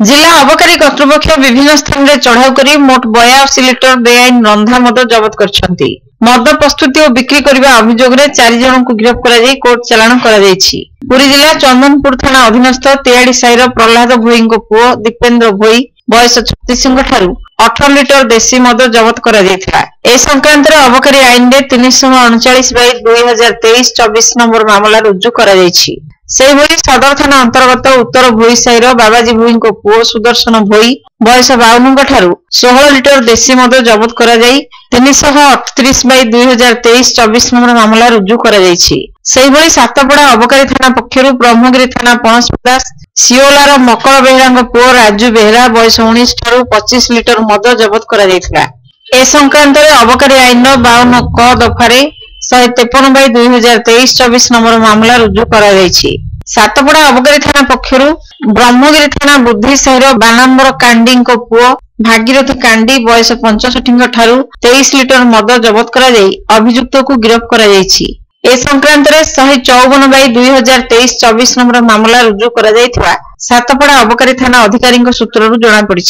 जिला अबकारी कर्तृपक्ष विभिन्न स्थान में चढ़ाऊ कर मोट 82 लिटर बेआईन रंधा मद जबत कर मद प्रस्तुति और बिक्री करने अभियोग में 4 जन को गिरफ्त कर कोर्ट चालाण कर पुरी जिला चंदनपुर थाना अधीनस्थ तेयाड़ी साहिर प्रहलाद भोई पुओ दीपेन्द्र भोई बयस 36 ठारू 18 लिटर देशी मद जबत कर संक्रांत अबकारी आईन में 339/2023 24 नंबर मामला रुजु कर सदर थाना अंतर्गत उत्तर भोई साहिर बाबाजी भोई पुओ सुदर्शन भोई बयस 52 ठारू 16 लिटर देशी मद जबत कर 338/2023 24 नंबर मामला रुजु कर सातपड़ा अबकारी थाना पक्षर ब्रह्मगिरी थाना पणसपदास सिओलार मकर बेहरा पुओ राजू बेहरा बयस 19 ठारू 25 लिटर मद जबत कर संक्रांत अबकारी आईन 52 क दफारे 153/2023 24 नंबर मामला रुजु कर सातपड़ा अबकारी थाना पक्षर ब्रह्मगिरी थाना बुद्धि साहिर बानाम्बर कांडी पुओ भागीरथी कांडी बयस 65 ठारू 23 लिटर मद जबत कर अभियुक्त को गिरफ्त कर संक्रांत 154/2023 24 नंबर मामला रुजु कर सातपड़ा अबकारी थाना अधिकारी सूत्रु जमापड़ी।